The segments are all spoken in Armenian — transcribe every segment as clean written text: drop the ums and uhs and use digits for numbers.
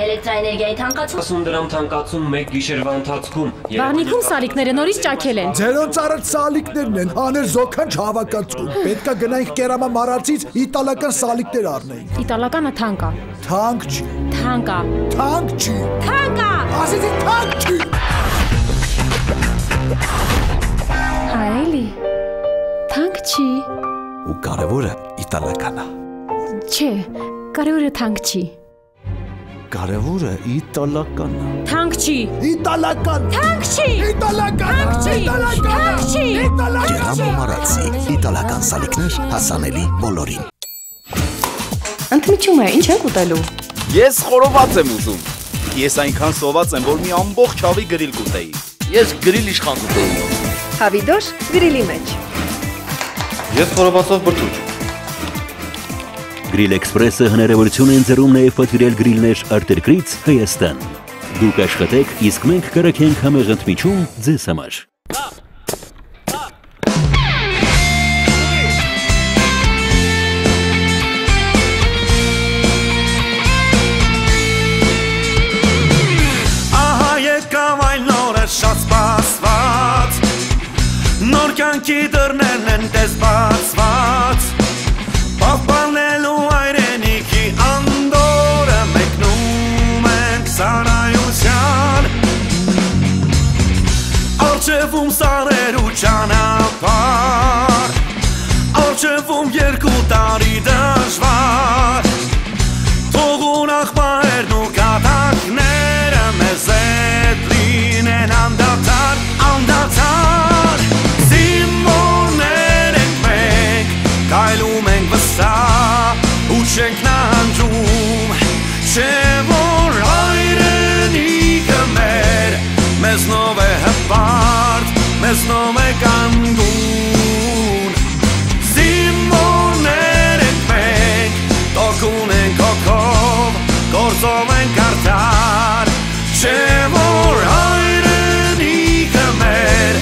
Էլեկտրաէներգիայի թանկացում 10 դրամ թանկացում մեկ գիշերվա ընթացքում։ Վաղնիքում սալիկները նորից ճաքել են։ Ձերոնց արած սալիկներն են, հաներ զոքանչ հավաքածու։ Պետքա գնայինք կերամա մարածից իտալական սալիկներ առնեինք։ Իտալականը թանկ է։ Թանկ չի։ Թանկ է։ Թանկ չի։ Թանկ է։ Ասեցի թանկ չի։ Այլի։ Թանկ չի։ Ու կարևորը իտալական է։ Չէ, կարևորը թանկ չի։ Կարևորը իտալական է։ Թանկ չի։ Իտալական։ Թանկ չի։ Իտալական։ Թանկ չի։ Կերամա մարածի իտալական սալիկներ հասանելի բոլորին։ Ընդմիջում է, ինչ եք ուտելու։ Ես խորոված եմ ուզում։ Ես այնքան սոված եմ, որ մի ամբողջ հավի գրիլ կուտեի։ Ես գրիլ իշխան կուտեի։ Հավիդոշ գրիլի մեջ։ Ես խորովածով բրդուճ։ Գրիլ Էքսպրեսը հնարավորություն են ձեռում նաև պատվիրել գրիլներ արտերկրից Հայաստան։ Դուք աշխատեք, իսկ մենք կրակենք համեղ ընդմիջում ձեզ համար։ Ահա եկավ այն նորը շատ սպասված, նոր կյանքի դռներն են տես բացված, պահպանելու հայրենիքի անդորը մեկնում ենք սարայության, առջևում սարեր ու ճանապարհ, առջևում 2 տարի դժվար, թող ուրախ պահերն ու կատակները մեզ հետ լինեն անդադար, անդադար, զինվորներ ենք մենք, քայլում ենք վստահ ու չենք նահանջում, չէ որ հայրենիքը մեր, մեզնով է հպարտ, մեզնով է կանգուն, զինվորներ ենք մենք, տոկուն ենք հոգով, գործով ենք արդար, չէ որ հայրենիքը մեր,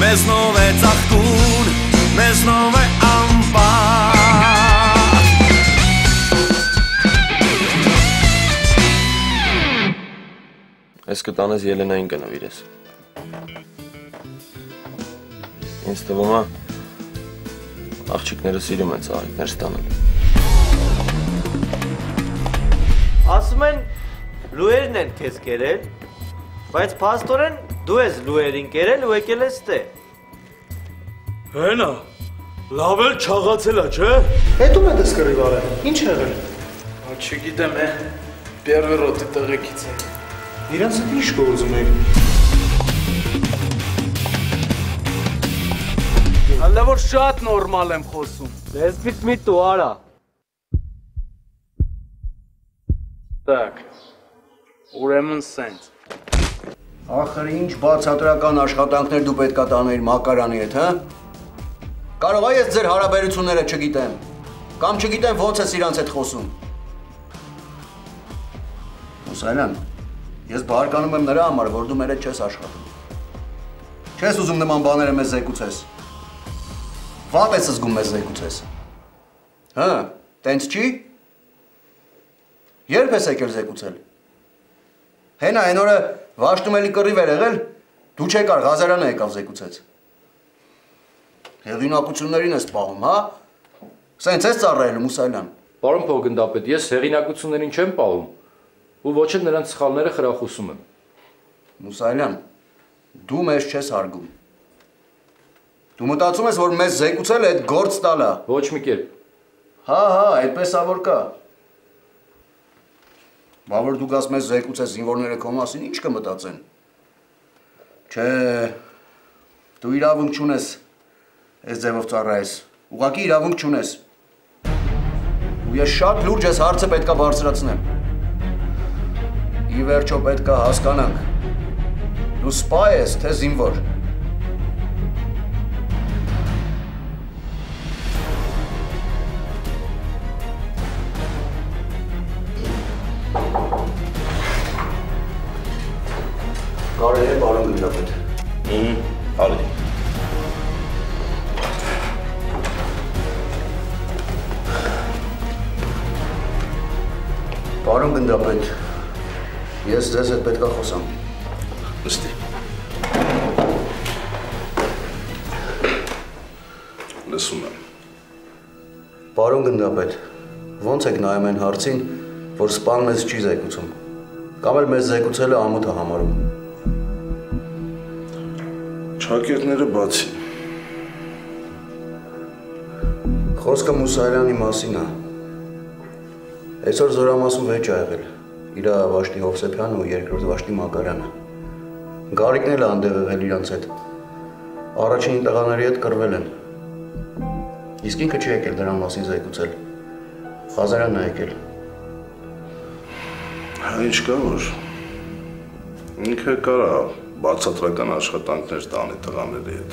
մեզնով է ծաղկուն, մեզնով է ամպար։ Ես կտանես Ելենային կնվիրես։ Ինձ թվում է աղջիկները սիրում են ծաղիկներ ստանել։ Ասում են լուերն են քեզ կերել, բայց փաստորեն դու ես լուերին կերել ու եկել ես տե։ Հենա, լավ էլ չաղացել է, չէ։ Հետում է դες կռիվարը, ինչ եղել։ Չգիտեմ, Պերվի ռոտի տղեկից է։ Իրանց հետ ինչ գործում եք։ Հələ որ շատ նորմալ եմ խոսում։ Լեսբից մի տու արա։ Так, ուրեմն սենց։ Ախր ինչ բացատրական աշխատանքներ դու պետքա տանեիր Մակարյանի հետ, հա? Կարող է ես ձեր հարաբերությունները չգիտեմ, կամ չգիտեմ ոնց ես իրանց հետ խոսում։ Մուսայելյան, ես բարկանում եմ նրա համար, որ դու մեր հետ չես աշխատում։ Չես ուզում նման բաները մեզ զեկուցես։ Վատ ես զգում մեզ զեկուցես։ Հա, տենց չի։ Երբ ես եկել զեկուցել։ Հենա, այն օրը Վաշտումելի կռիվ էր եղել, դու չեկար, Ղազարյանը եկավ զեկուցեց։ Հեղինակություններին ես պահում, հա։ Սենց ես ծառայել Մուսայելյան։ Պարոն փոխգնդապետ, ես հեղինակություններին չեմ պահում, ու ոչ էլ նրանց սխալները խրախուսում եմ։ Մուսայելյան, դու մեզ չես հարգում։ Դու մտածում ես, որ մեզ զեկուցել է այդ գործ տալա։ Ոչ մի կերպ։ Հա, այդպես ա որ կա։ Բա որ դու գաս մեզ զեկուցես զինվորները քո մասին, ինչ կմտածեն։ Չէ, դու իրավունք չունես այս ձևով ծառայես, ուղղակի իրավունք չունես։ Ու ես շատ լուրջ ես հարցը պետքա բարձրացնեմ։ Ի վերջո պետքա հասկանանք, դու սպա ես, թե զինվոր։ Կարելի է պարոն գնդապետ։ Կարելի։ Պարոն գնդապետ, Ես ձեզ հետ պետք է խոսամ։ Նստի։ Լսում եմ։ Պարոն գնդապետ, ոնց եք նայում այն հարցին, որ սպան մեզ չի զեկուցում, կամ էլ մեզ զեկուցելը ամոթ է համարում։ Չակերտները բացի։ Խոսքը Մուսայելյանի մասին է։ Այսօր զորամասում վեճ է եղել։ Իր Վաշտի Հովսեփյանը ու երկրորդ Վաշտի Մակարյանը։ Գարիկն էլ անդեղ եղել իրանց հետ։ Առաջին տղաների հետ կռվել են։ Իսկ ինքը չի եկել դրան մասին զեկուցել։ Ղազարյանն է եկել։ Ինչ կա որ ինքը կարա բացատրական աշխատանքներ տանի տղաների հետ։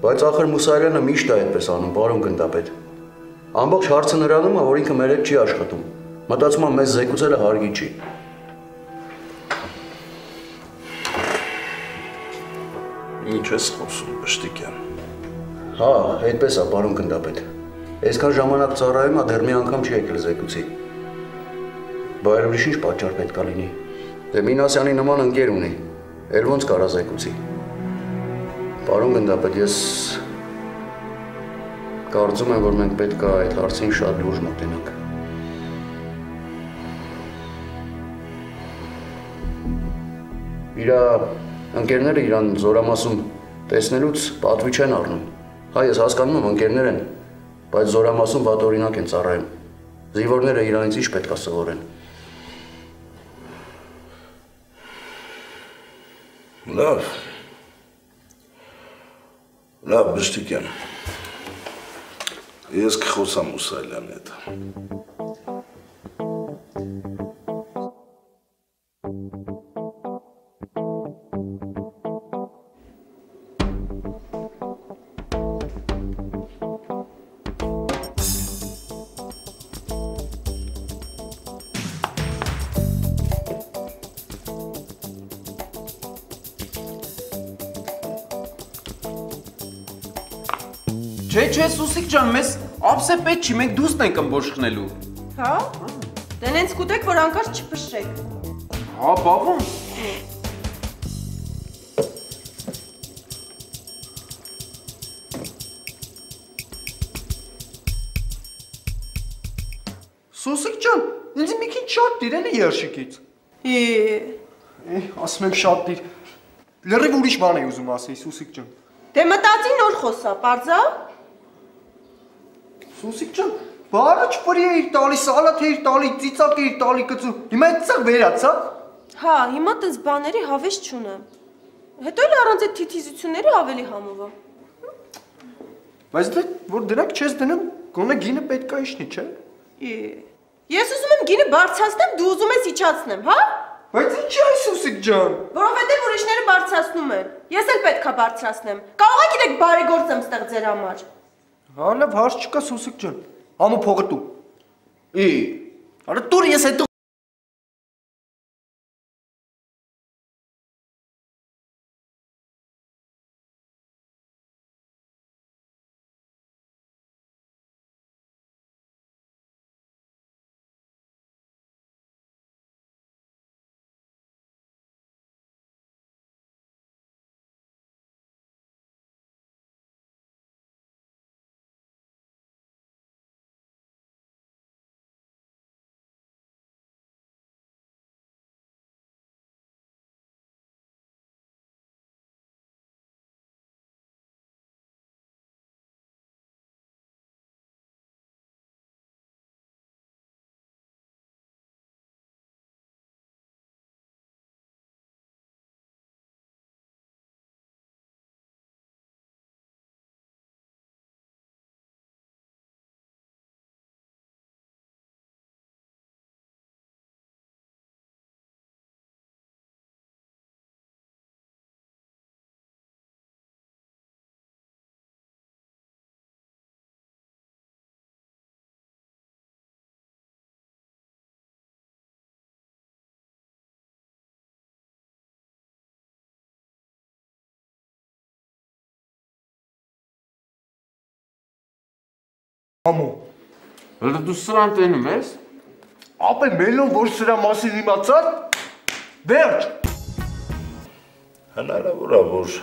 Բայց ախր Մուսայելյանը միշտ է այդպես անում, պարոն գնդապետ։ Ամբողջ հարցը նրանում է, որ ինքը մեր հետ չի աշխատում։ Մտածում եմ մեզ զեկուցելը հարգի չի։ Ինչ ես խոսում, Բշտիկյան։ Հա, այդպես է, պարոն գնդապետ։ Այսքան ժամանակ ծառայում է, դեռ մի անգամ չի եկել զեկուցի։ Բայց ուրիշ ինչ պատճառ պետք է լինի։ Դե Մինասյանի նման ընկեր ունի, էլ ոնց կարա զեկուցի։ Պարոն գնդապետ, ես կարծում եմ, որ մենք պետք է այդ հարցին շատ լուրջ մոտենանք։ Իրա ընկերները իրան զորամասում տեսնելուց պատվի չեն առնում։ Հա, ես հասկանում եմ ընկերներ են, բայց զորամասում վատ օրինակ են ծառայում։ Զինվորները իրանից ինչ պետք է սովորեն։ Լավ, Բշտիկյան։ Ես կխոսամ Մուսայելյանի հետ։ Չէ, Սուսիկ ջան, մեզ ապսե պետք չի, մենք դուստ ենք ըմբոշխնելու։ Հա? Դե նենց կուտեք, որ անկարծ չփշրեք։ Հա, բավոն։ Սուսիկ ջան, ինձ մի քիչ շատ դիր էլի երշիկից։ Ասում եմ շատ դիր։ Լրիվ ուրիշ բան էի ուզում ասեի, Սուսիկ ջան։ Դե մտածի նոր խոսա, պարզա։ Սուսիկ ջան, բարը չպրի էիր տալի, սալատ էիր տալի, ծիծակ էիր տալի կծու։ Հիմա այդ ծաղ վերաց, հա։ Հա, հիմա տես բաների հավես չունեմ։ Հետո էլ առանց այդ թիթիզությունների ավելի համով է։ Բայց դե որ դրանք չես դնում, գոնե գինը պետք է իջնի, չէ։ Ես ուզում եմ գինը բարձրացնեմ, դու ուզում ես իջացնեմ, հա։ Բայց ի՞նչ է Սուսիկ ջան։ Որովհետև ուրիշները բարձրացնում են։ Ես էլ պետք է բարձրացնեմ։ Կարող եք իրեք բարեգործ եմ ստեղծել համար։ Հա, լավ, հարց չկա Սուսիկ ջան։ Համու փողը տու։ Արա տուր ես հետո Համու։ Հələ դու սրան տենում ես։ Ապե մելոն որ սրա մասին իմացար։ Վերջ։ Հնարավոր է, որ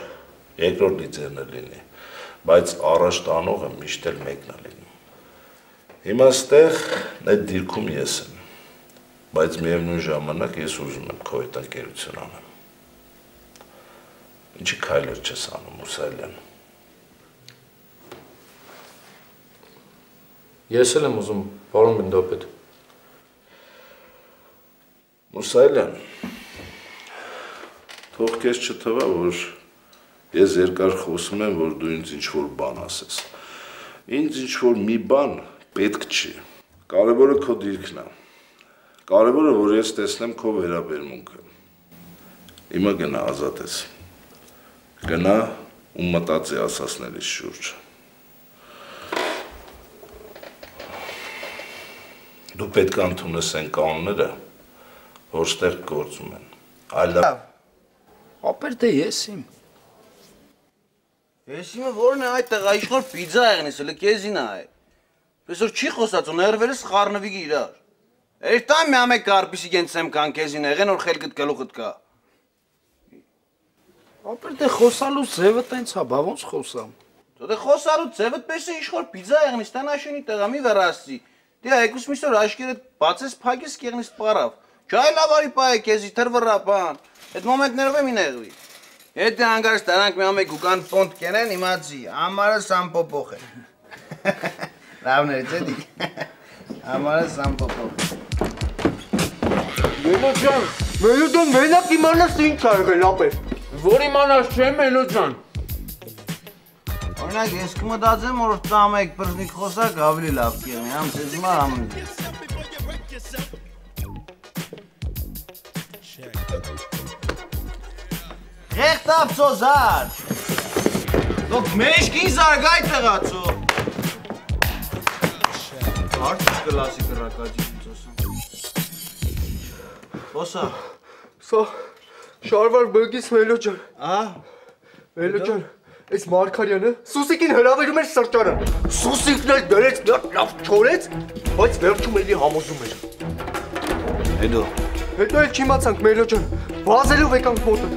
երկրորդ լիցերն լինի, բայց առաջ տանողը միշտ էլ մեկն է լինում։ Հիմա ստեղ այդ դիրքում ես եմ, բայց միևնույն ժամանակ ես ուզում եմ քո հետ ընկերություն անեմ։ Ինչի քայլեր չես անում, Մուսայելյան։ Ես էլ եմ ուզում, պարոն գնդապետ։ Մուսայելյան, թող քեզ չթվա, որ ես երկար խոսում եմ, որ դու ինձ ինչ-որ բան ասես։ Ինձ ինչ-որ մի բան պետք չի։ Կարևորը քո դիրքն է։ Կարևորը, որ ես տեսնեմ քո վերաբերմունքը։ Հիմա գնա ազատես։ Գնա ու մտածի ասածներից շուրջ։ Դու պետք է ընդունես այն կանոնները, որ ստեղ գործում են։ Այլ ապեր դե ես իմ։ Ես իմը որն է այդ տղա իշխոր պիզա եղնես, հլը կեզին է։ Պես որ չի խոսած ու ներվելս խարնվի իրար։ Էր տան մի ամեկ կարպիսի գենցեմ կան կեզին եղեն, որ խելքդ գլուխդ կա։ Ապեր դե խոսալու ձևը տենց հա, բա ոնց խոսամ։ Դե խոսալու ձևդ պես է իշխոր պիզա եղնես, տան աշունի տղա մի վերասցի։ Դե եկուս միշտոր աշկերդ բացես փակես կեղնես պարավ։ Չայ լավարի պայ է կեզի թրվրա բան։ Այդ մոմենտներով եմ ինեղվի։ Եթե հանգարս դրանք մի ամեկ ուկան պոնտ կենեն, իմացի, ամարը սամպոպոխ է։ Լավներ ձեդի։ Ամարը սամպոպոխ է։ Մելո ջան, մենակ իմանաս ինչ արվել ապեր։ Որ իմանաս չէ Մելո ջան։ Օրինակ ես կմտածեմ, որ տամեկ բրզնիկ խոսակ ավելի լավ կեղնի, համ ձեզ հիմա համ Եղտապ ծոզար։ Դոք մեշկին զարգայ տղացո։ Արդուս կլասի կրակաջի ծոսը։ Խոսա։ Սա շարվար բգիս Մելո ջան։ Մելո ջան, այս Մարգարյանը Սուսիկին հրավիրում էր սրճարան։ Սուսիկն էլ դրեց մի հատ լավ չորեց, բայց վերջում էլի համոզում էր։ Հետո էլ չիմացանք Մելո ջան, վազելով եկանք մոտը։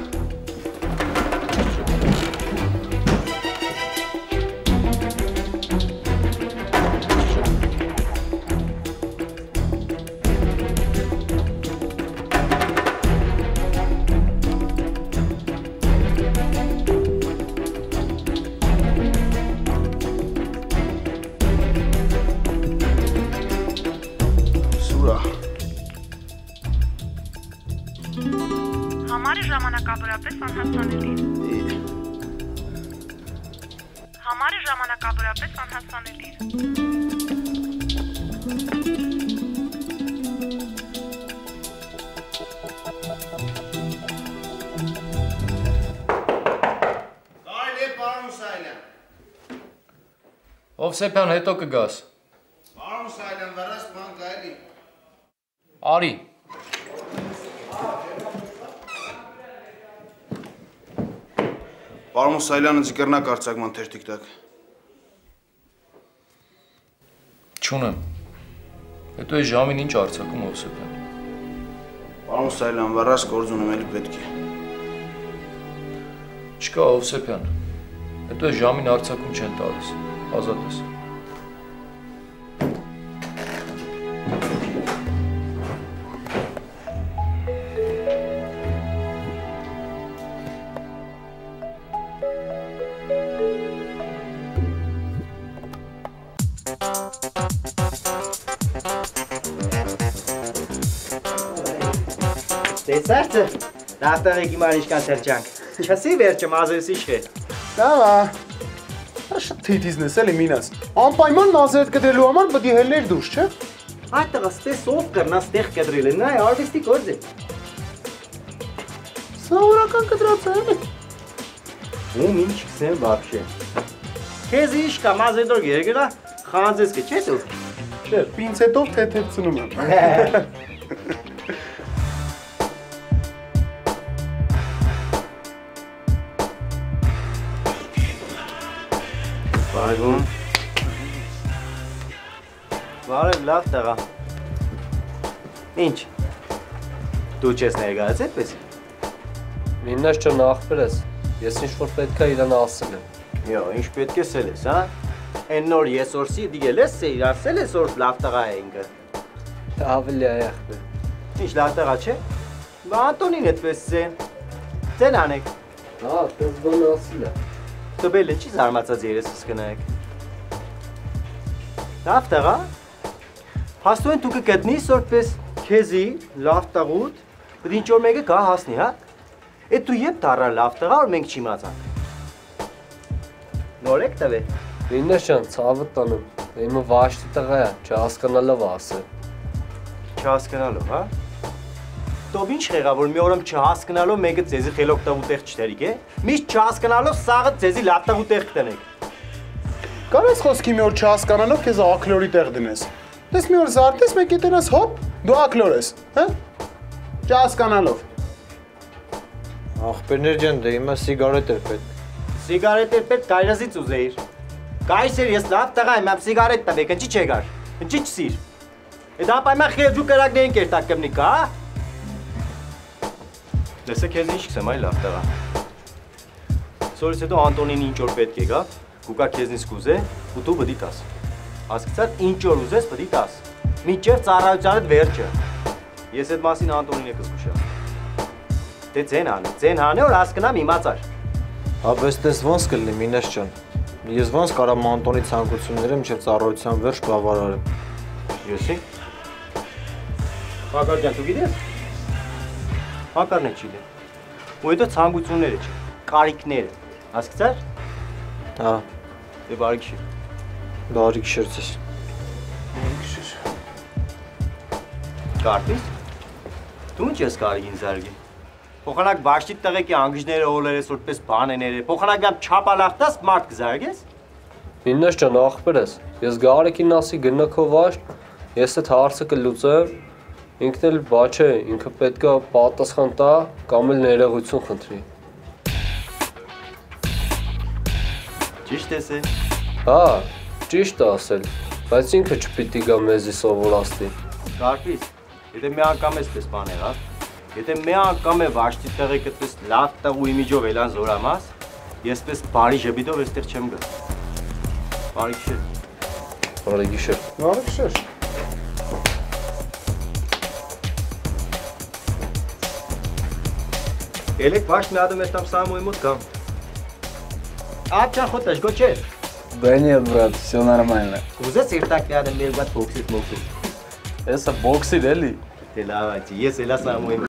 Համարը ժամանակավորապես անհասանելի է։ Համարը ժամանակավորապես անհասանելի է։ Կարելի է պարոն Մուսայելյան։ Հովսեփյան, հետո կգաս։ Պարոն Մուսայելյան, վերած բան կարելի։ Արի։ Պարոն Մուսայելյանը ձիկրնակ արձակման թեր տիկ-տակ։ Չունեմ։ Հետո այս ժամին ինչ արձակում Հովսեփյան։ Պարոն Մուսայելյան, վառած գործ ունեմ, էլի պետք է։ Չկա Հովսեփյան։ Հետո այս ժամին արձակում չեն տալիս։ Ազատ ես։ Տեսարցը, դաստաղեք իմար իշկան թրջանք, չասի վերջը մազերս իշղ է։ Դավա, աշտ թիթիզնես էլի մինաս, անպայման մազերդ կդրելու համար բդի հելներ դուշ, չէ? Այդ տղա ստես ով կրնաս տեղ կդրել է, նա է արվեստի գործ է։ Սա որական կդրած է էլի։ Ում ինչ կսեմ վապշե։ Քեզ իշկա մազերդոր գերգրա, խանձես կը չես ով։ Չէ, պինցետով թեթեցնում եմ։ Բարևում։ Բարև լավ տղա։ Ինչ։ Դու չես ներկայացել այդպես։ Միննաշ ջան ախպեր ես։ Ես ինչ-որ պետք է իրան ասել եմ։ Յո, ինչ պետք է ասել ես, հա։ Այն նոր ես օրսի դիգել ես, իր ասել ես որ լավ տղա է ինքը։ Ավելի է ախպեր։ Ինչ լավ տղա չէ։ Բա Անտոնին այդպես է։ Ձեն անեք։ Հա, դες բան ասել է։ Տբելը չի զարմացած երեսս կնայեք։ Լավ տղա։ Հաստո՞ն դու կգտնես որպես քեզի լավ տղուտ, բայց ինչ որ մեկը կա հասնի, հա։ Այդ դու ետ դառա լավ տղա, որ մենք չիմացանք։ Նորեք տվե։ Միննաշ ջան, ցավը տանում։ Իմը վաշտի տղա է, չհասկանալով ասել։ Չհասկանալով, հա։ Տով ինչ եղա, որ մի օրում չհասկանալով մեկը ձեզի խելոք տղու տեղ չտերիք է։ Միշտ չհասկանալով սաղը ձեզի լավ տղու տեղ կտնեք։ Կարես խոսքի մի օր չհասկանալով քեզ ակլորի տեղ դնես։ Դες մի օր զարտես, մեկի տենաս հոպ, դու ակլոր ես, հա։ Չհասկանալով։ Ախպերներ ջան, դե հիմա սիգարետ էր պետք։ Սիգարետ էր պետք, գայրազից ուզեիր։ Գայսեր ես լավ տղա եմ, սիգարետ տվեք, ընչի չեգար, ընչի չսիր։ Էդ ապայմա խերջու կրակներին կերտակ կմնիկ, հա։ Լեսը քեզ ինչ կսեմ, այ լավ տղա։ Սորից հետո Անտոնին ինչ որ պետք է գա, կուկա քեզնից կուզե, ու դու բդի տաս։ Հասկացար, ինչ որ ուզես բդի տաս։ Մինչև ծառայությանդ վերջը։ Ես այդ մասին Անտոնին է կզգուշա։ Դե ձեն հանե, որ հասկնամ իմացար։ Հա, բայց դες ոնց կլինի, Մինաշ ջան։ Ես ոնց կարամ Անտոնի ցանկությունները մինչև ծառայության վերջ բավարարեմ։ Յոսի։ Հակար ջան, դու գիտես։ Հակարն է չի դե։ Ու հետո ցանկությունները չի, կարիքները։ Հասկացար։ Հա։ Դե բարի գիշեր։ Բարի գիշեր ձեզ։ Բարի գիշեր։ Կարպիս։ Դու ինչ ես կարիքին զարգի։ Փոխանակ վաշտի տղեկի անգժները հոլեր ես որպես բանեներ է։ Փոխանակ գամ չապալախտաս մարդ կզարգես։ Միննաշ ջան ախպեր ես։ Ես գարեկին ասի գնա քո վաշտ, ես այդ հարցը կլուծեմ։ Ինքն էլ բա չէ, ինքը պետք է պատասխան տա կամ էլ ներողություն խնդրի։ Ճիշտ ես է։ Հա, ճիշտ է ասել, բայց ինքը չպիտի գա մեզի սովորացնի։ Կարպիս, եթե մի անգամ էսպես բան եղավ, եթե մի անգամ է վաշտի տղեկը պես լավ տղու իմիջով էլան զորամաս, ես պես բարի ժբիտով էստեղ չեմ գա։ Բարի գիշեր։ Բարի գիշեր։ Բարի գիշեր։ Ելեք վաշտ մի ադում էստամ սամույի մոտ կամ։ Ատ ճան խոտաշ, գո չէ։ Да нет, брат, все нормально. Ուզես իրտակ մի ադում ներգատ բոքսիտ մոքսիտ։ Էսա բոքսիտ էլի։ Դե լավ աչի, ես էլա սամույի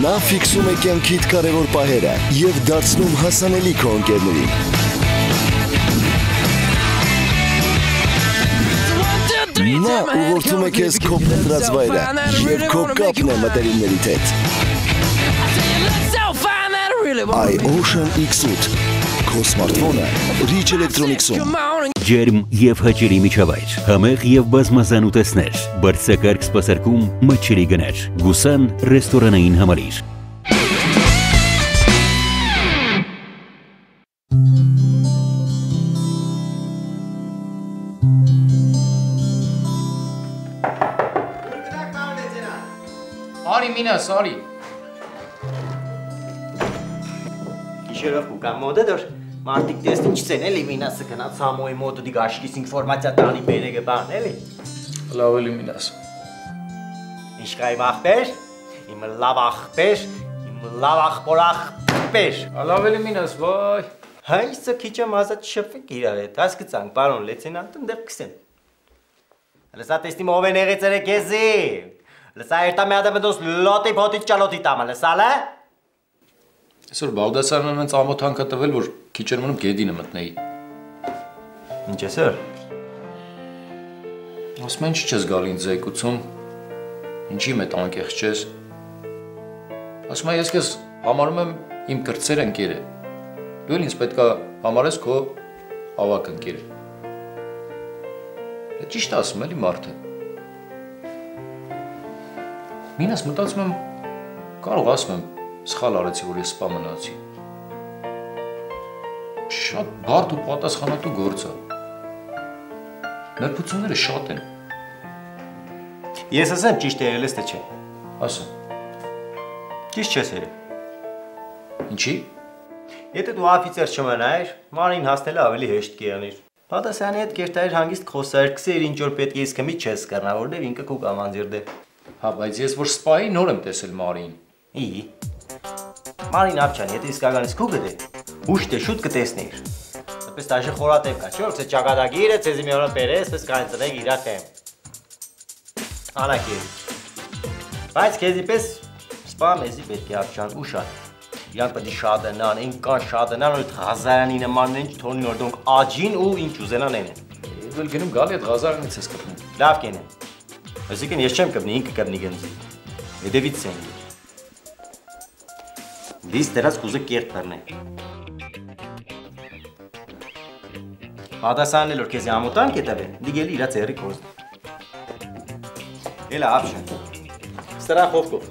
Նա ֆիքսում է կյանքիդ կարևոր պահերը և դարձնում հասանելի քո ընկերներին։ Նա ուղղորդում է քեզ քո փնտրած վայրը և քո կապն է մտերիմներիդ հետ։ iOcean X8 Քո սմարթֆոնը Rich Electronics-ում։ Ջերմ և հաճելի միջավայր, համեղ և բազմազան ուտեսներ, բարձրակարգ սպասարկում, մատչելի գներ, Գուսան ռեստորանային համալիր։ Արի մինաս, արի։ Գիշերով կուկան մոդը դոր մարդիկ տեսնին չցեն էլի մինասը կնած համոյի մոդը դի գաշկիս ինվորմացիա տանի բերեգը բան էլի։ Լավ էլի մինաս։ Ինչ կայ ախպեր, իմ լավ ախպեր, իմ լավ ախպոր ախպեր։ Լավ էլի մինաս, վայ։ Հա իսը քիչ եմ ազատ շփվենք իրար հետ, հասկացանք, պարոն լեյտենանտ, ընդեղ կսեմ։ Լսա տեսնի ով են եղել ցերե քեզի։ Լսա երտա մի ադամը դոս լոտի փոտի ճալոտի տամը, լսալը։ Այսօր Բաղդասարյանն հենց ամոթանք է տվել, որ քիչ էր մնում գեդինը մտնեի։ Ինչ է սեր։ Ասում են չի չես գալ ինձ զեկուցում, ինչի մետ անկեղծ չես։ Ասում են ես քեզ համարում եմ իմ կրտսեր ընկերը։ Դու էլ ինձ պետք է համարես քո ավակ ընկերը։ Դա ճիշտ ասում էլի մարդը։ Մինաս մտածում եմ, կարող ասում եմ, սխալ արեցի, որ ես սպա մնացի։ Շատ բարդ ու պատասխանատու գործ է։ Նրբությունները շատ են։ Ես ասեմ ճիշտ եղել ես թե չէ։ Ասա։ Ճիշտ չես եղել։ Ինչի՞։ Եթե դու աֆիցեր չմնայիր, Մարին հասնելը ավելի հեշտ կեղնիր։ Պատասյանի հետ կերտայր հանգիստ խոսայր, քսեր ինչ որ պետք է իսկ մի չես կռնա, որտեղ ինքը քո կամանձիրդ է։ Հա, բայց ես որ սպայի նոր եմ տեսել Մարին։ Ի։ Մարին ապչան, եթե իսկականից քու գտե, ուշ թե շուտ կտեսնեիր։ Այդպես դաժե խորատև կա, չէ՞ որ ցե ճակատագիրը ցեզի մի օր բերես, պես կանցնեք իրա թեմ։ Արակի։ Բայց քեզի պես սպա մեզի պետք է ապչան ու շատ։ Իրանք պետք է շատենան, ինքան շատենան, որ հազարանի նմանն են թորնի որ դոնք աջին ու ինչ ուզենան են։ Դու գնում գալի այդ հազարանից ես կպնում։ Լավ կենեն։ Այսինքն ես չեմ կպնի, ինքը կպնի գնձի։ Հետևից են։ Դից դրած կուզը կերտ բռնե։ Պատասխանն էլ որ քեզի ամոթան կետավե, դիգելի իրա ծերի կոզ։ Էլա ապշեն։ Ստրախովկով։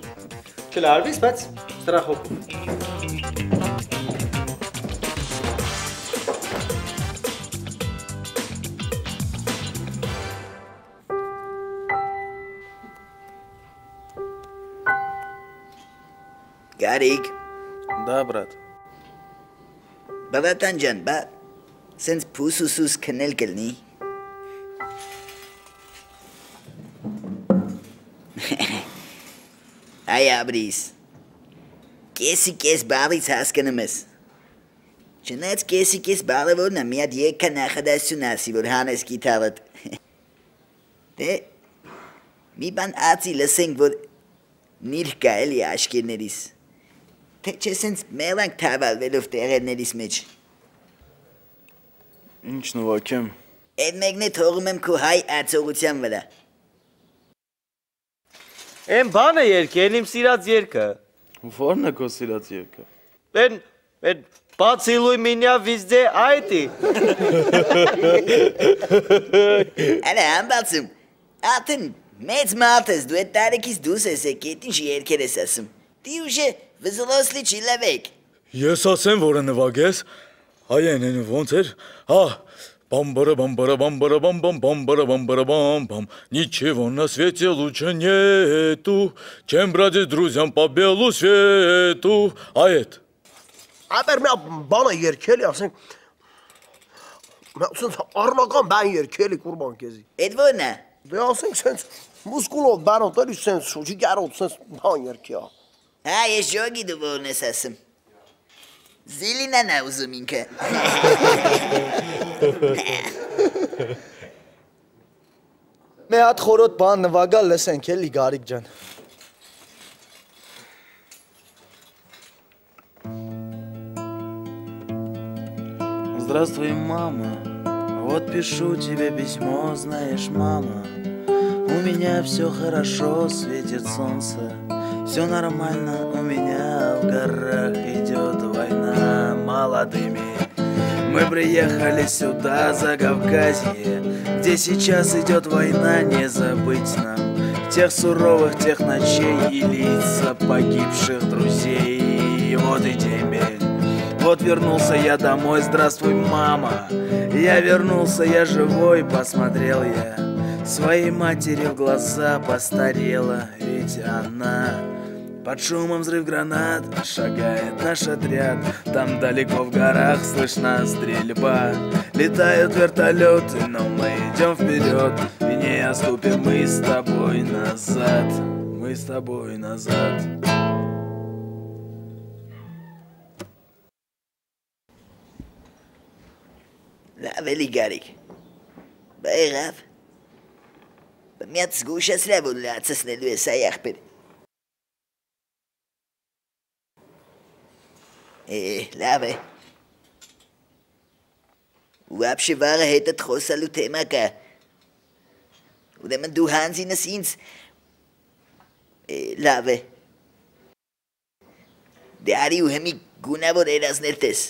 Չլարվիս, բայց ստրախովկով։ Гарик. Да, брат. Բավական ջան, բա սենց փուսուսուս քնել կլնի։ Այ աբրիս։ Կես բաղից հասկանում ես։ Չնայած կես բաղևորն է մի հատ եկա նախադասություն ասի, որ հանես գիտարդ։ Դե, մի բան ացի լսենք, որ նիրք կա էլի աշկերներիս։ Թե չէ սենց մեղանք թավալվելով տեղերներիս մեջ։ Ինչ նվակեմ։ Այդ մեկն է թողում եմ քո հայ արձողության վրա։ Էն բան է երկել, իմ սիրած երկը։ Ո՞րն է քո սիրած երկը։ Էն բացիլույ մինյա վիզդե այդի։ Արա ամբացում, ատն մեծ մարդ ես, դու էդ տարեկից դուս ես եկետ ինչ երկեր ես ասում։ Դի ուժե վզլոսլի չիլավեք։ Ես ասեմ, որը նվագես, հայեն են ոնց էր, հա, бам-бара-бам-бара-бам-бара-бам-бам-бара-бам-бара-бам-бам, ничего на свете лучше нету, чем бродить друзьям по белу свету, а это? Աբեր մի բան է երկելի, ասենք, սենց առնական բան երկելի կուրբան կեզի։ Էդ ո՞րն է։ Դե ասենք սենց մուսկուլով բանոտ էլի սենց շուջի գարոտ սենց բան երկի է։ Հա, ես ժոգի դու որն ես ասում։ Զիլինան է ուզում ինքը։ Մի հատ խորոտ բան նվագալ լսենք էլի Գարիկ ջան։ Здравствуй, мама. Вот пишу тебе письмо, знаешь, мама. У меня все хорошо, светит солнце. Все нормально, у меня в горах идет война молодыми. Мы приехали сюда, за Кавказье, где сейчас идет война, не забыть нам тех суровых, тех ночей и лица погибших друзей. Вот и дембель. Вот вернулся я домой, здравствуй, мама. Я вернулся, я живой, посмотрел я своей матери в глаза, постарела, ведь она под шумом взрыв гранат шагает наш отряд. Там далеко в горах слышна стрельба, летают вертолеты, но мы идем вперед и не отступим мы с тобой назад. Мы с тобой назад. Լավ էլի Գարիկ, բա եղավ, բա մի հատ զգուշացրա, որ լացսնելու ես այ աղբեր։ Լավ է։ Ու ապշի վաղը հետըտ խոսալու թեմա կա։ Ուրեմն դու հանձինս ինձ, լավ է։ Դե արի ու հեմի գունավոր երազներ տես։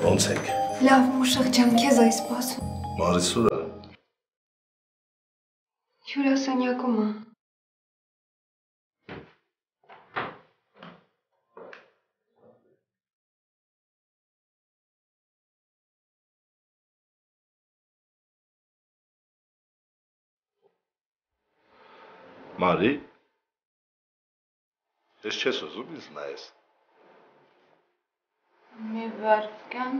Ոնց եք։ Լավ, Մուշեղ ջան, քեզ այս սպասում։ Մարիսուրա։ Հյուրասենյակում է։ Մարի։ Ես չես ուզում ինձ նայես։ Մի վարկան։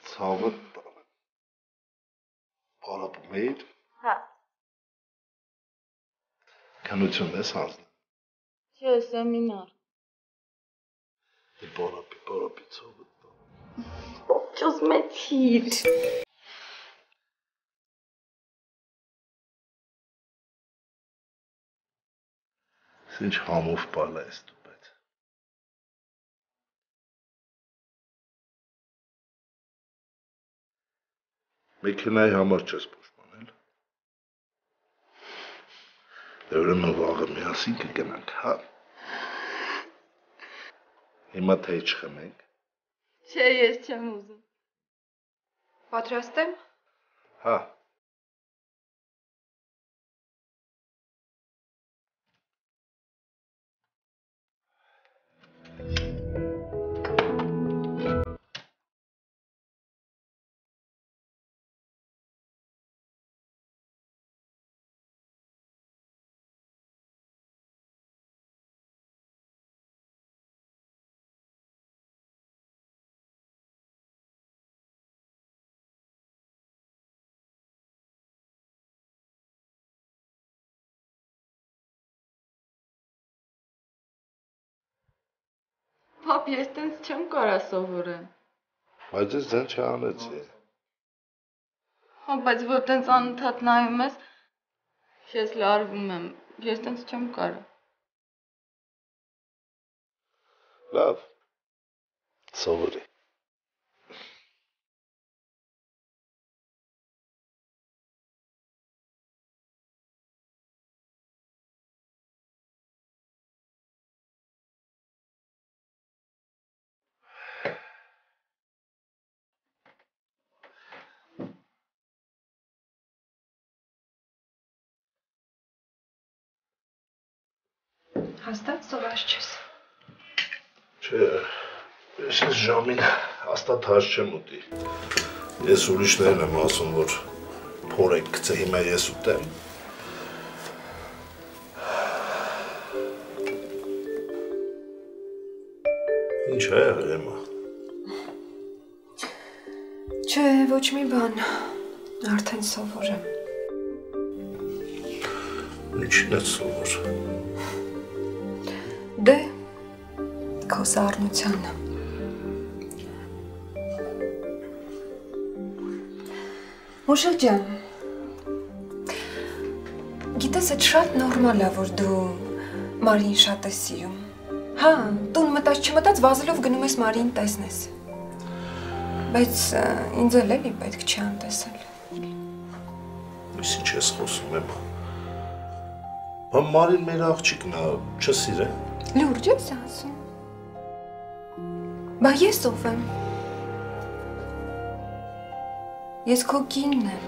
Ցավը պարապում էիր։ Հա։ Քնություն ես հանձն։ Չէ, սեմինար։ Պարապի ցավը։ Ողջոս մեծիր։ Ինչ համով պալա ես դու բայց։ Մեքենայի համար չես պաշտպանել։ Դե ուրեմն վաղը միասին կգնանք, հա։ Հիմա թե չխմենք։ Չէ, ես չեմ ուզում։ Պատրաստ եմ։ Հա։ Պապ, ես տենց չեմ կարա սովորեմ։ Բայց ես ձեն չանեցի։ Հա, բայց որ տենց անընդհատ նայում ես, ես լարվում եմ, ես տենց չեմ կարա։ Լավ, սովորի։ Հաստատ սովորած չես։ Չէ, ես այս ժամին հաստատ հաշ չեմ ուտի։ Ես ուրիշներն եմ ասում, որ փոր եք գցե հիմա ես ուտեմ։ Ինչ է եղել Էմա։ Չէ, ոչ մի բան, արդեն սովոր եմ։ Ինչին ես սովոր։ Դե, քո սառնությանը։ Մուշել ջան, գիտես, այդ շատ նորմալ է, որ դու Մարին շատ ես սիրում։ Հա, տուն մտած չմտած վազելով գնում ես Մարին տեսնես։ Բայց ինձ էլ էլի պետք չի անտեսել։ Ես ինչ ես խոսում եմ։ Հա Մարին մեր աղջիկն է, չսիր է։ Լուրջ ես ասում։ Բա ես ով եմ։ Ես քո կինն եմ։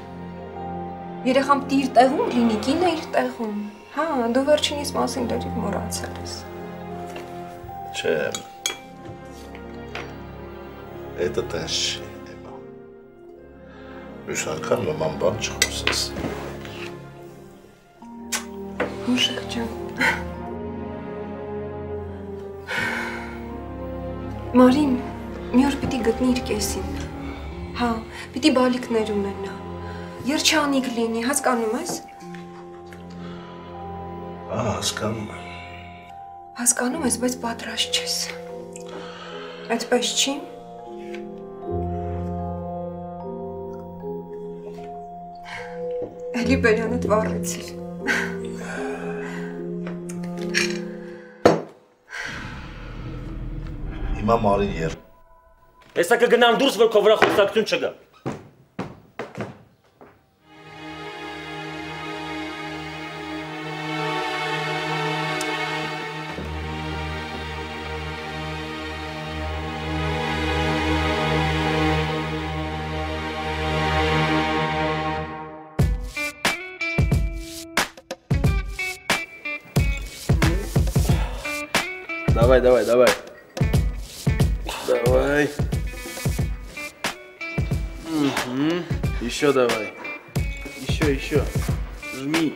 Երեխան պիտի իր տեղում լինի, կինը իր տեղում։ Հա, դու վերջինիս մասին լրիվ մոռացել ես։ Չէ։ Էդը տես չի, Էմա։ Մյուս անգամ նման բան չխոսես։ Մուշիկ ջան։ Մարին մի օր պիտի գտնի իր կեսին։ Հա, պիտի բալիկներ ունենա։ Երջանիկ լինի, հասկանում ես։ Հա, հասկանում եմ։ Հասկանում ես, բայց պատրաստ չես։ Այդպես չի։ Էլի բերանդ վառեցիր։ Հիմա Մարին եր։ Հեսա կգնամ դուրս, որ քո վրա խոսակցություն չգա։ Давай. Давай. Еще давай. Еще. Жми.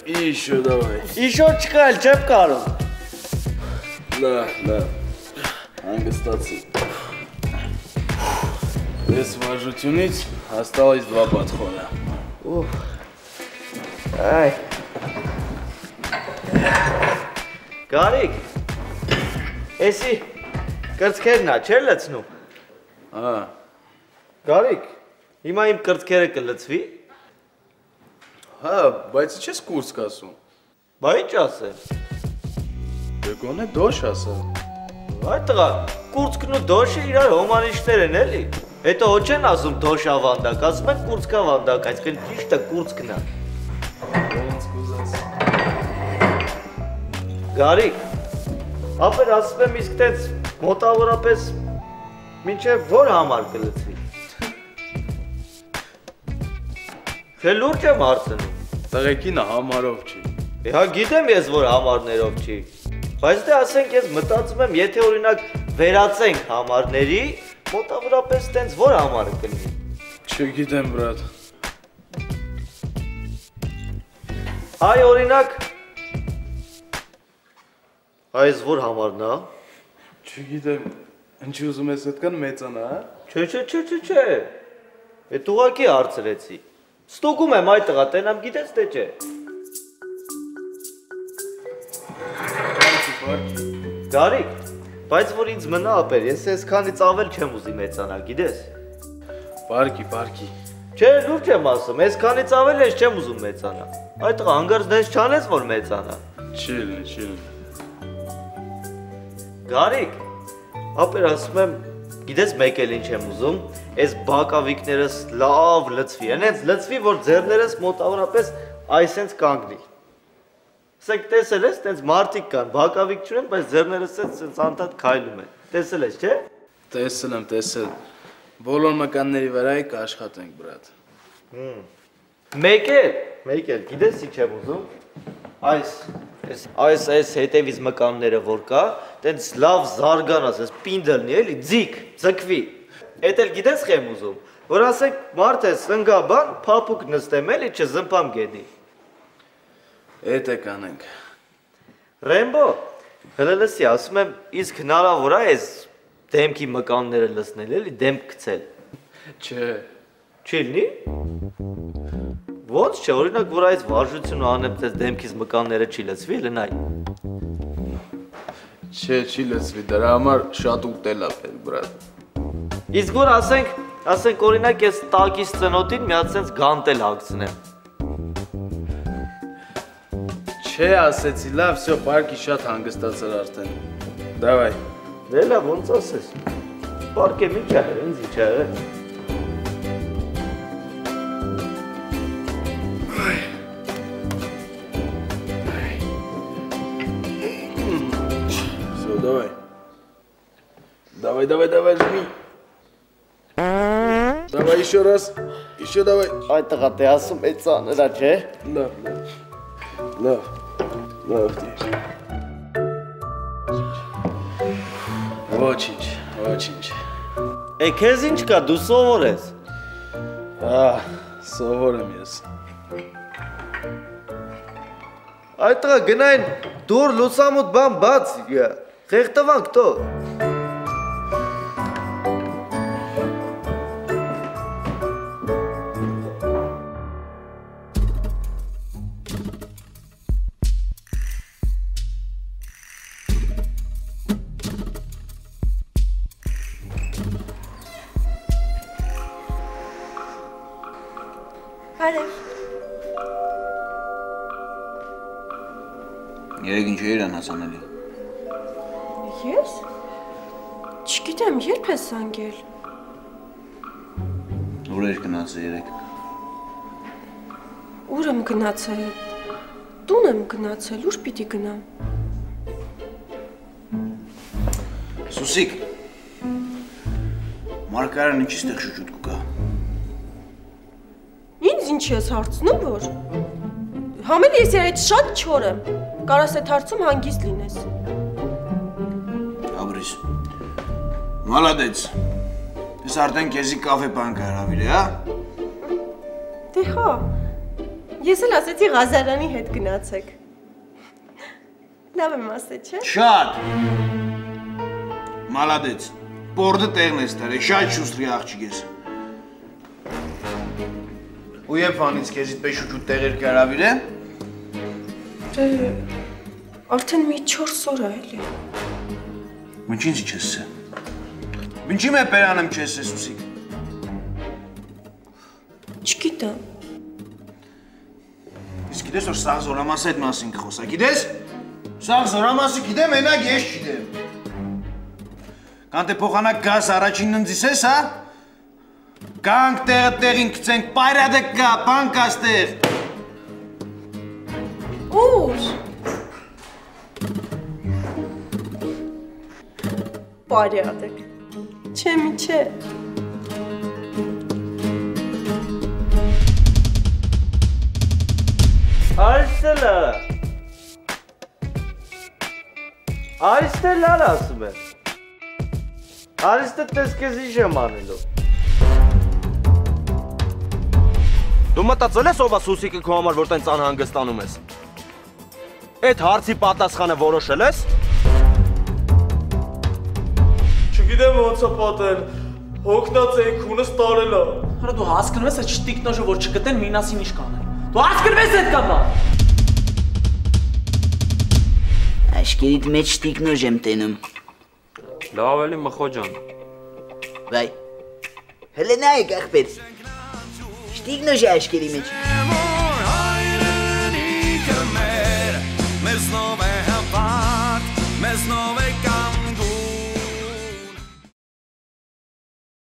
И еще давай. Еще чекай, չեմ կարող։ Да. Անգստացի։ Ես վարժությունից осталось 2 подхода։ Այ։ Գարիկ։ Էսի կրծքերն ա, չէ՞ լցնում։ Հա։ Գարիկ, հիմա իմ կրծքերը կլցվի։ Հա, բայց չես կուրս կասում։ Բա ինչ ասեմ։ Դե գոնե դոշ ասա։ Այ տղա, կուրծքն ու դոշը իրար հոմանիշներ են էլի։ Հետո ոչ են ասում դոշա վանդակ, ասում են կուրծքա վանդակ, այսինքն ճիշտը կուրծքն է։ Ոնց կուզես։ Գարիկ, ապեր ասում եմ իսկ տենց մոտավորապես մինչև որ համար կլցվի։ Թե լուրջ եմ հարցնում։ Տղեկինը համարով չի։ Հա գիտեմ ես որ համարներով չի։ Բայց դե ասենք ես մտածում եմ, եթե օրինակ վերացենք համարների, մոտավորապես տենց որ համարը կլինի։ Չգիտեմ, բրատ։ Այ օրինակ այս որ համարն է։ Չգիտեմ, ինչի ուզում ես այդքան մեծանա, հա։ Չէ։ Էդ ուղակի հարցրեցի։ Ստուգում եմ այդ տղա, տենամ գիտես թե չէ։ Գարիկ, բայց որ ինձ մնա ապեր, ես այսքանից ավել չեմ ուզի մեծանալ, գիտես։ Պարկի։ Չէ, լուրջ եմ ասում, այսքանից ավել ես չեմ ուզում մեծանալ։ Այդ տղա հանգարց դες չանես որ մեծանա։ Չի։ Գարիկ, ապեր ասում եմ, գիտես մեկ էլ ինչ եմ ուզում, այս բակավիկներս լավ լցվի, այնց լցվի, որ ձեռներս մոտավորապես այսենց կանգնի։ Սեք տեսել ես, տենց մարդիկ կան, բակավիկ չունեն, բայց ձեռներս տենց անդադ քայլում են։ Տեսել ես, չէ՞։ Տեսել եմ։ Բոլոր մկանների վրա կաշխատենք, բրատ։ Մեկ էլ, գիտես ինչ եմ ուզում։ Այս հետևից մկանները որ կա, տենց լավ զարգանաս, այս պինդը լինի, էլի, ձգվի։ Էդ էլ գիտես խեմ ուզում, որ ասենք մարդ է սնգա բան, փափուկ նստեմ էլի, չզմփամ գեդի։ Էդ է կանենք։ Ռեմբո, հələ լսի, ասում եմ, իսկ հնարավոր է այս դեմքի մկանները լցնել, էլի, դեմք գցել։ Չէ։ Չի լինի։ Ոնց չէ, օրինակ, որ այս վարժությունը անեմ, տես դեմքից մկանները չի լցվի, լնայ։ Չէ, չի լցվի, դրա համար շատ ուտել ա պետք, բրատ։ Իսկ որ ասենք օրինակ ես տակից ծնոտին մի հատ սենց գանտել հագցնեմ։ Չէ, ասեցի, լավ, всё, պարկի շատ հանգստացար արդեն։ Դավայ։ Դե լավ, ոնց ասես։ Պարկեմ ինչ ա եղել, ինձ ինչ ա եղել։ Всё, давай, жми. Давай еще раз. Еще давай. Այ տղա, դե ասում է ծանր ա, չէ։ Լավ, դեր։ Ոչինչ։ Է, քեզ ինչ կա, դու սովոր ես։ Սովոր եմ ես։ Այ տղա, գնային դուր լուսամուտ բան բաց, խեղտվանք տո։ Երեկ ինչ էր անհասանելի։ Ես? Չգիտեմ, երբ ես զանգել։ Ուր էր գնացել երեկ։ Ուր եմ գնացել։ Տուն եմ գնացել, ուր պիտի գնամ։ Սուսիկ։ Մարգարան ինչի ստեղ շուտ կգա։ Ինձ ինչ ես հարցնում, որ։ Համել ես այդ շատ չոր եմ։ Կարաս այդ հարցում հանգիստ լինես։ նորից։ Մալադեց։ Ես արդեն քեզի կաֆե բան կհրավիրե, հա։ Դե հա։ Ես էլ ասեցի Ղազարանի հետ գնացեք։ Լավ եմ ասել, չէ՞։ Շատ։ Մալադեց։ Պորդը տեղն ես տարել, շատ շուստրի աղջիկ ես։ Ու երբ վանից քեզիդ պես շուտ տեղեր կհրավիրե։ Դե արդեն մի 4 օր է էլի։ Ինչ ինձ չես է։ Ինչի՞ մե պերանեմ չես է Սուսիկ։ Չգիտեմ։ Իսկ գիտես որ սաղ զորամասի հետ մասին կխոսա, գիտես։ Սաղ զորամասի գիտեմ, մենակ ես չգիտեմ։ Կանտ է փոխանակ գաս առաջինն ընձիս ես, հա։ Կանք տեղը տեղին կծենք, պայրադը կա, բան կաստեղ։ Ուր։ Պայրադը։ Չէ, մի չէ։ Այստելա։ Այստելան ասում է։ Արիստը տես կեզ ինչ եմ անելով։ Դու մտածել ես ով է Սուսիկը քո համար որ տենց անհանգստանում ես։ Այդ հարցի պատասխանը որոշել ես։ Չգիտեմ ոնց է պատել, հոգնած էի քունս տարել է։ Հələ դու հասկանում ես այդ շտիկնոժը որ չգտեն մինասին ինչ կանեն։ Դու հասկանում ես այդ կամա։ Աշկերիդ մեջ շտիկնոժ եմ տենում։ Լավ էլի մխո ջան։ Վայ։ Հələ նայեք ախպեր։ Շտիկնոժ է աշկերի մեջ։